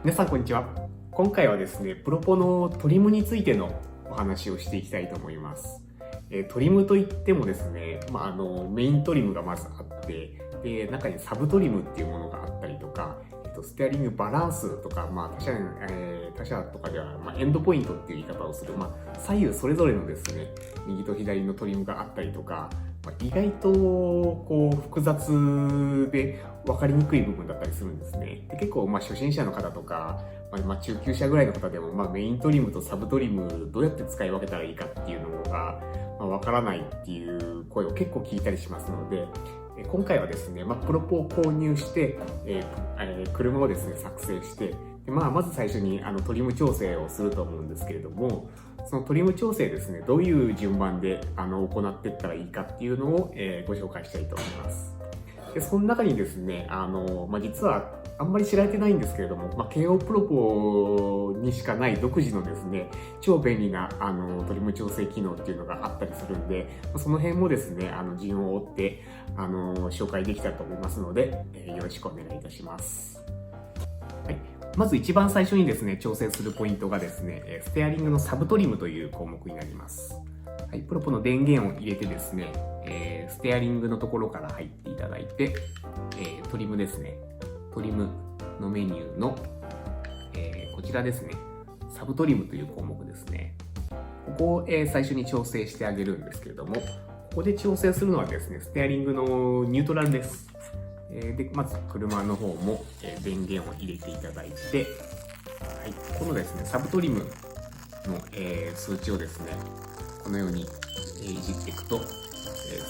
皆さんこんにちは。今回はですね、プロポのトリムについてのお話をしていきたいと思います。トリムといってもですね、メイントリムがまずあって、で中にサブトリムっていうものがあったりとか、ステアリングバランスとか、他社とかでは、エンドポイントっていう言い方をする、左右それぞれのですね、右と左のトリムがあったりとか、意外とこう複雑で分かりにくい部分だったりするんですね。で結構初心者の方とか、中級者ぐらいの方でも、メイントリムとサブトリムどうやって使い分けたらいいかっていうのが、分からないっていう声を結構聞いたりしますので、今回はですね、プロポを購入して、車をですね作成して、まず最初にトリム調整をすると思うんですけれども、そのトリム調整ですね、どういう順番で行っていったらいいかっていうのを、ご紹介したいと思います。でその中にですね、実はあんまり知られてないんですけれども、KO プロポにしかない独自のですね、超便利なトリム調整機能っていうのがあったりするんで、その辺もですね、順を追って紹介できたらと思いますので、よろしくお願いいたします。はい、まず一番最初にですね、調整するポイントがですね、ステアリングのサブトリムという項目になります。はい、プロポの電源を入れてですね、ステアリングのところから入っていただいて、トリムですね、トリムのメニューの、こちらですね、サブトリムという項目ですね。ここを、最初に調整してあげるんですけれども、ここで調整するのはですね、ステアリングのニュートラルです。でまず車の方も、電源を入れていただいて、はい、このですね、サブトリムの、数値をですね、このように、いじっていくと、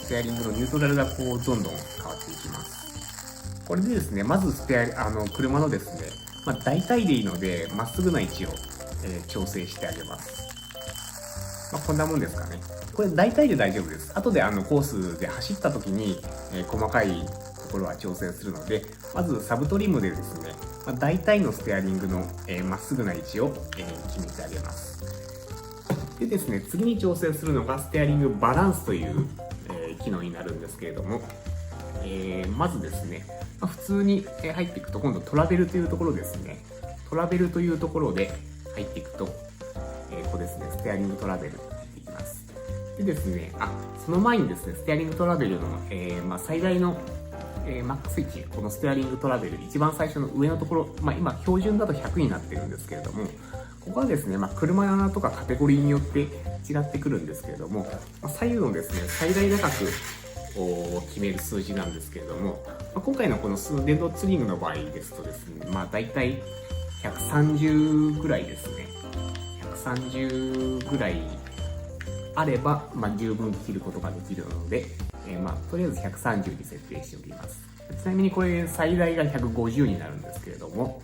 ステアリングのニュートラルがこうどんどん変わっていきます。これでですね、まず車のですね、大体でいいので、まっすぐな位置を、調整してあげます。こんなもんですかね。これ大体で大丈夫です。後でコースで走った時に、細かいところは調整するので、まずサブトリムでですね、大体のステアリングのまっすぐな位置を決めてあげます。でですね、次に調整するのがステアリングバランスという機能になるんですけれども、まずですね、普通に入っていくと、今度トラベルというところですね。トラベルというところで入っていくと、ここですね、ステアリングトラベルに入っていきます。でですね、その前にですね、ステアリングトラベルの、最大の、マックス位置、このステアリングトラベル、一番最初の上のところ、今標準だと100になってるんですけれども、ここはですね、車とかカテゴリーによって違ってくるんですけれども、左右のですね、最大高くを決める数字なんですけれども、今回のこの電動ツーリングの場合ですとですね、大体130ぐらいですね。130ぐらいあれば、十分切ることができるので、とりあえず130に設定しておきます。ちなみにこれ最大が150になるんですけれども、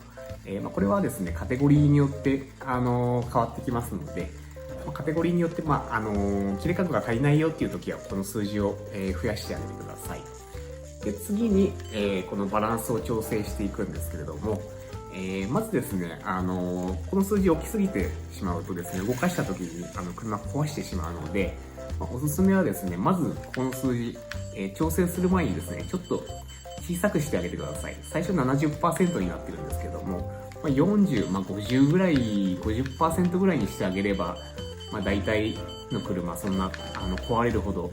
これはですね、カテゴリーによって変わってきますので、カテゴリーによって、切れ角が足りないよっていう時はこの数字を、増やしてあげてください。で次に、このバランスを調整していくんですけれども、まずですね、この数字大きすぎてしまうとですね、動かした時に車壊してしまうので、おすすめはですね、まずこの数字、調整する前にですね、ちょっと小さくしてあげてください。最初 70% になってるんですけども、40、50ぐらい、50% ぐらいにしてあげれば、大体の車、そんな壊れるほど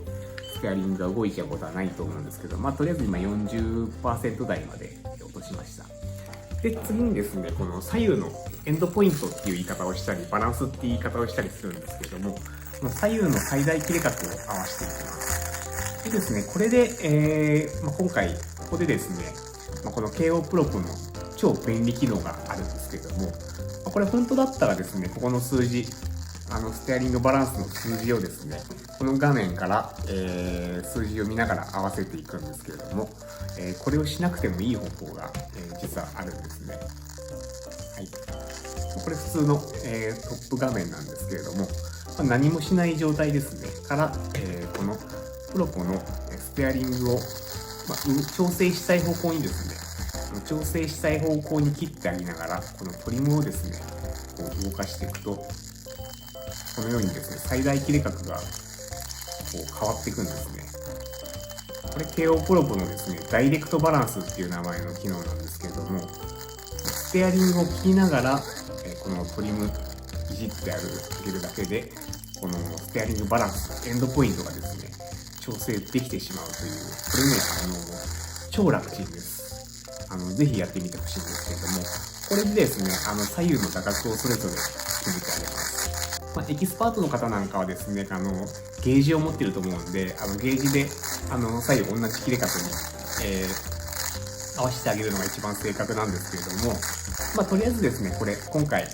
ステアリングが動いちゃうことはないと思うんですけど、とりあえず今 40% 台まで落としました。で、次にですね、この左右のエンドポイントっていう言い方をしたり、バランスっていう言い方をしたりするんですけれども、この左右の最大切れ角を合わせていきます。でですね、これで、今回、ここでですね、この KO プロプの超便利機能があるんですけれども、これ本当だったらですね、ここの数字、ステアリングバランスの数字をですね、この画面から、数字を見ながら合わせていくんですけれども、これをしなくてもいい方法が、実はあるんですね。はい、これ普通の、トップ画面なんですけれども、何もしない状態ですねから、このプロポのステアリングを、調整したい方向にですね、調整したい方向に切ってあげながら、このトリムをですね、こう動かしていくと、このようにですね、最大切れ角がこう変わっていくんですね。これ KO プロポのですね、ダイレクトバランスっていう名前の機能なんですけれども、ステアリングを切りながら、このトリムいじってあげるだけで、このステアリングバランス、エンドポイントがですね、調整できてしまうという、これね、超楽ちんです。ぜひやってみてほしいんですけれども、これでですね、左右の打角をそれぞれ決めてあげます。エキスパートの方なんかはですね、ゲージを持ってると思うんで、ゲージで、左右同じ切れ角に、合わせてあげるのが一番正確なんですけれども、とりあえずですね、これ、今回、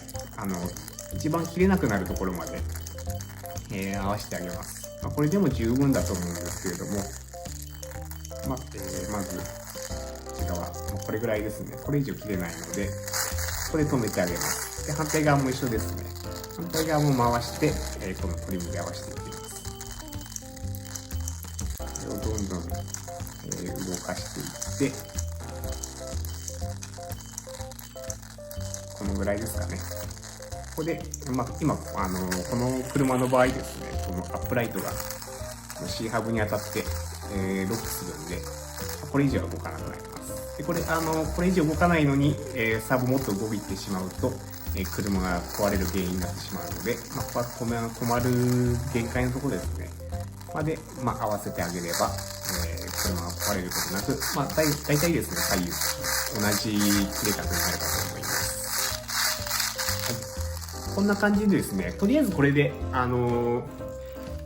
一番切れなくなるところまで、合わせてあげます。これでも十分だと思うんですけれども、まず、こちらは、これぐらいですね。これ以上切れないので、これ止めてあげます。で、反対側も一緒ですね。反対側も回して、このトリムで合わせていきます。これをどんどん、動かしていって、このぐらいですかね。ここで、今、この車の場合ですね、このアップライトが C ハブに当たって、ロックするんで、これ以上は動かなくなります。で、これ、これ以上動かないのに、サーブもっと動いてしまうと、車が壊れる原因になってしまうので、ここは止まる限界のところですね。まで、合わせてあげれば、車が壊れることなく、大体ですね、左右、同じ切れ角になるかと思います。こんな感じでですね、とりあえずこれで、ニュ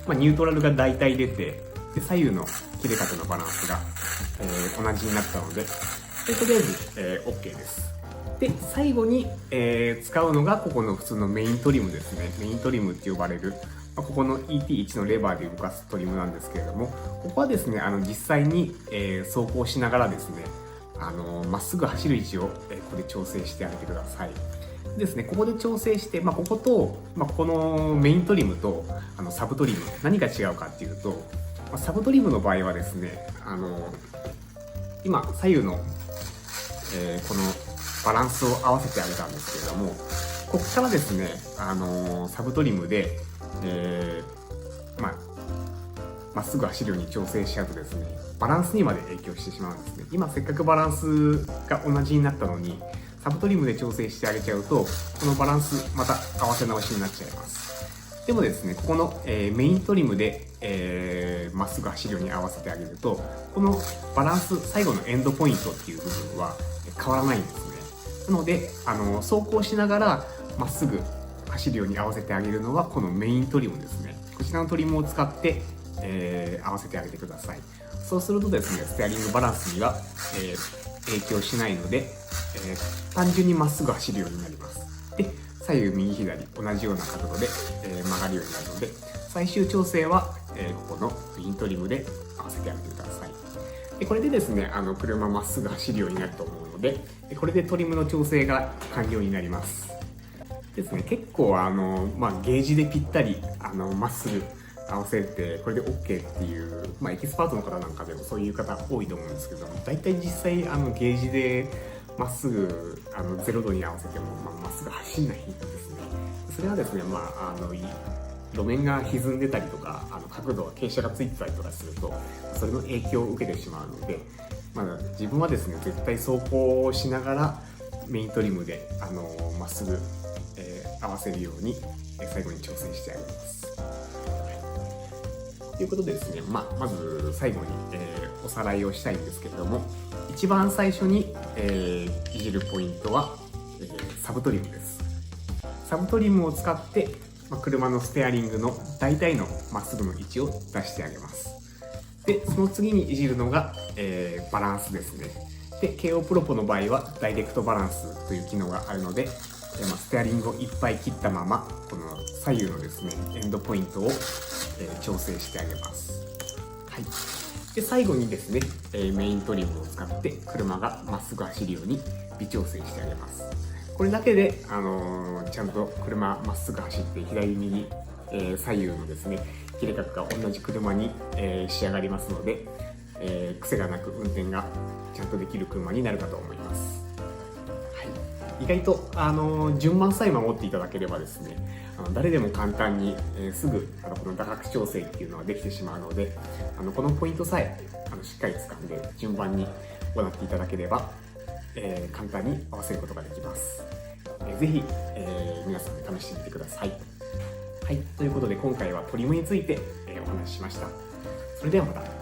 ートラルが大体出て、で左右の切れ角のバランスが、同じになったので、とりあえず、OK です。で、最後に、使うのが、ここの普通のメイントリムですね。メイントリムって呼ばれる、ここの ET1 のレバーで動かすトリムなんですけれども、ここはですね、実際に、走行しながらですね、まっすぐ走る位置を、ここで調整してあげてください。ですね、ここで調整して、ここと、このメイントリムとサブトリム、何が違うかっていうと、サブトリムの場合はですね、今、左右の、このバランスを合わせてあげたんですけれども、ここからですね、サブトリムで、まっすぐ走るように調整しちゃうとですね、バランスにまで影響してしまうんですね。今、せっかくバランスが同じになったのに、サブトリムで調整してあげちゃうと、このバランスまた合わせ直しになっちゃいます。でもですね、ここの、メイントリムで、まっすぐ走るように合わせてあげると、このバランス、最後のエンドポイントっていう部分は変わらないんですね。なので、走行しながらまっすぐ走るように合わせてあげるのは、このメイントリムですね。こちらのトリムを使って、合わせてあげてください。そうするとですね、ステアリングバランスには、影響しないので、単純にまっすぐ走るようになります。で、左右右左同じような角度で、曲がるようになるので、最終調整は、ここのメイントリムで合わせてあげてください。でこれでですね、車まっすぐ走るようになると思うので、これでトリムの調整が完了になります。ですね、結構ゲージでぴったりまっすぐ合わせてこれで OK っていう、エキスパートの方なんかでもそういう方多いと思うんですけども、大体実際ゲージでまっすぐ0度に合わせてもまっすぐ走んないんですね。それはですね、路面が歪んでたりとか角度傾斜がついてたりとかすると、それの影響を受けてしまうので、自分はですね、絶対走行しながらメイントリムでまっすぐ、合わせるように最後に調整してあげます。ということでですね、まず最後に、おさらいをしたいんですけれども、一番最初に、いじるポイントは、サブトリムです。サブトリムを使って車のステアリングの大体のまっすぐの位置を出してあげます。で、その次にいじるのが、バランスですね。で、KO プロポの場合はダイレクトバランスという機能があるので、ステアリングをいっぱい切ったまま、この左右のですね、エンドポイントを、調整してあげます。はい。で、最後にですね、メイントリムを使って車がまっすぐ走るように微調整してあげます。これだけで、ちゃんと車まっすぐ走って左右、左右のですね、切れ角が同じ車に、仕上がりますので、癖がなく運転がちゃんとできる車になるかと思います。はい、意外と順番さえ守っていただければですね、誰でも簡単に、すぐこの打角調整っていうのはできてしまうので、このポイントさえしっかり掴んで順番に行っていただければ簡単に合わせることができます。ぜひ、皆さん試してみてください。はい、ということで今回はトリムについて、お話ししました。それではまた。